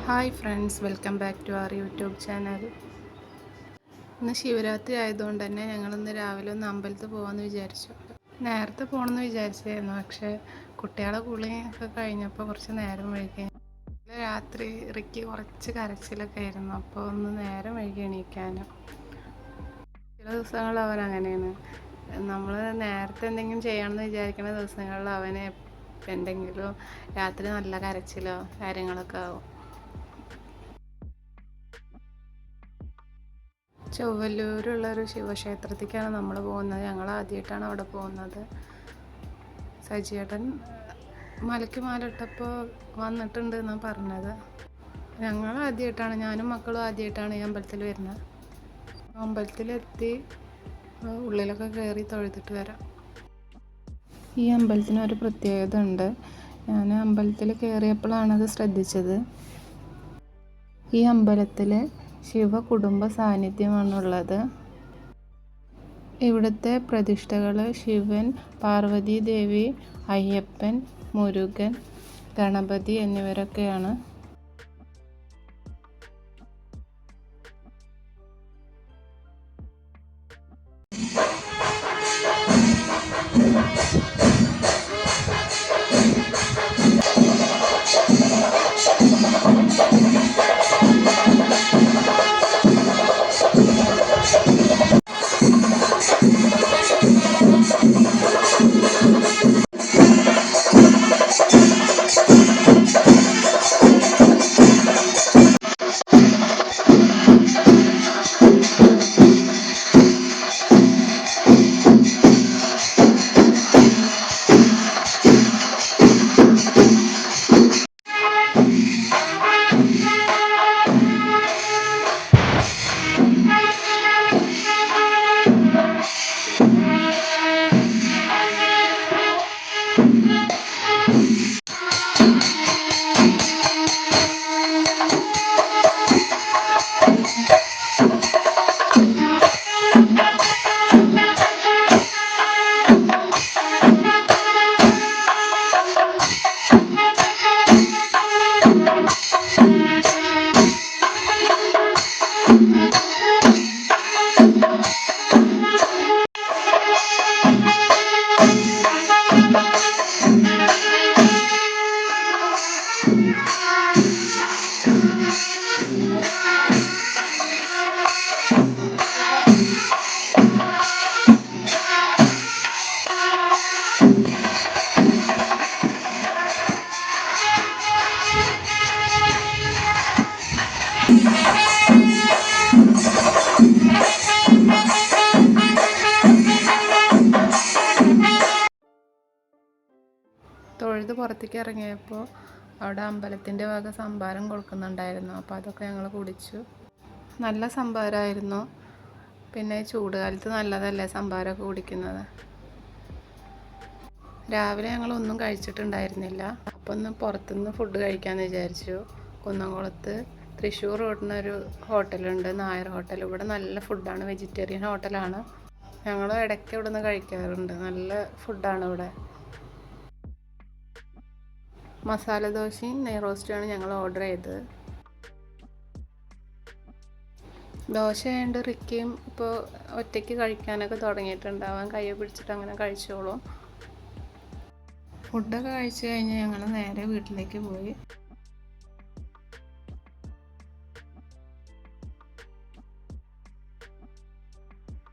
Hi friends, welcome back to our YouTube channel. ഇന്ന് ശിവരാത്രി ആയതുകൊണ്ട് തന്നെ ഞങ്ങളിന്ന് രാവിലെ ഒന്ന് അമ്പലത്തിൽ പോകാമെന്ന് വിചാരിച്ചു. നേരത്തെ പോകണമെന്ന് വിചാരിച്ചായിരുന്നു, പക്ഷേ കുട്ടികളെ കുളിയൊക്കെ കഴിഞ്ഞപ്പോൾ കുറച്ച് നേരം വൈകി. രാത്രി റിക്കി കുറച്ച് കരച്ചിലൊക്കെ ആയിരുന്നു, അപ്പോൾ ഒന്ന് നേരം വൈകി എണീക്കാനും. ചില ദിവസങ്ങളിൽ അവൻ അങ്ങനെയാണ്. നമ്മൾ നേരത്തെ എന്തെങ്കിലും ചെയ്യണമെന്ന് വിചാരിക്കുന്ന ദിവസങ്ങളിൽ അവന് എന്തെങ്കിലും രാത്രി നല്ല കരച്ചിലോ കാര്യങ്ങളൊക്കെ ആവും. ചൊവ്വല്ലൂരുള്ളൊരു ശിവക്ഷേത്രത്തിലേക്കാണ് നമ്മൾ പോകുന്നത്. ഞങ്ങൾ ആദ്യമായിട്ടാണ് അവിടെ പോകുന്നത്. സജിയേട്ടൻ മലയ്ക്ക് മാലിട്ടപ്പോൾ വന്നിട്ടുണ്ട് എന്നാണ് പറഞ്ഞത്. ഞങ്ങൾ ആദ്യമായിട്ടാണ്, ഞാനും മക്കളും ആദ്യമായിട്ടാണ് ഈ അമ്പലത്തിൽ വരുന്നത്. അമ്പലത്തിലെത്തി ഉള്ളിലൊക്കെ കയറി തൊഴുതിട്ട് വരാം. ഈ അമ്പലത്തിനൊരു പ്രത്യേകത ഉണ്ട്. ഞാൻ അമ്പലത്തിൽ കയറിയപ്പോഴാണത് ശ്രദ്ധിച്ചത്. ഈ അമ്പലത്തിൽ ശിവകുടുംബ സാന്നിധ്യമാണുള്ളത്. ഇവിടുത്തെ പ്രതിഷ്ഠകൾ ശിവൻ, പാർവതീദേവി, അയ്യപ്പൻ, മുരുകൻ, ഗണപതി എന്നിവരൊക്കെയാണ്. തൊഴുത് പുറത്തേക്ക് ഇറങ്ങിയപ്പോൾ അവിടെ അമ്പലത്തിൻ്റെ വക സംഭാരം കൊടുക്കുന്നുണ്ടായിരുന്നു. അപ്പോൾ അതൊക്കെ ഞങ്ങൾ കുടിച്ചു. നല്ല സംഭാരമായിരുന്നു. പിന്നെ ചൂടുകാലത്ത് നല്ലതല്ലേ സംഭാരമൊക്കെ കുടിക്കുന്നത്. രാവിലെ ഞങ്ങളൊന്നും കഴിച്ചിട്ടുണ്ടായിരുന്നില്ല. അപ്പോൾ ഒന്ന് പുറത്തുനിന്ന് ഫുഡ് കഴിക്കാമെന്ന് വിചാരിച്ചു. കുന്നംകുളത്ത് തൃശ്ശൂർ റോഡിനൊരു ഹോട്ടലുണ്ട്, നായർ ഹോട്ടൽ. ഇവിടെ നല്ല ഫുഡാണ്, വെജിറ്റേറിയൻ ഹോട്ടലാണ്. ഞങ്ങൾ ഇടയ്ക്ക് ഇവിടെ നിന്ന് കഴിക്കാറുണ്ട്. നല്ല ഫുഡാണ് ഇവിടെ. മസാല ദോശയും നെയ് റോസ്റ്റുമാണ് ഞങ്ങൾ ഓർഡർ ചെയ്തത്. ദോശ ആയതുകൊണ്ട് റിക്കിയും ഇപ്പോൾ ഒറ്റയ്ക്ക് കഴിക്കാനൊക്കെ തുടങ്ങിയിട്ടുണ്ട്. അവൻ കയ്യെ പിടിച്ചിട്ട് അങ്ങനെ കഴിച്ചോളും. ഫുഡൊക്കെ കഴിച്ച് കഴിഞ്ഞ് ഞങ്ങൾ നേരെ വീട്ടിലേക്ക് പോയി.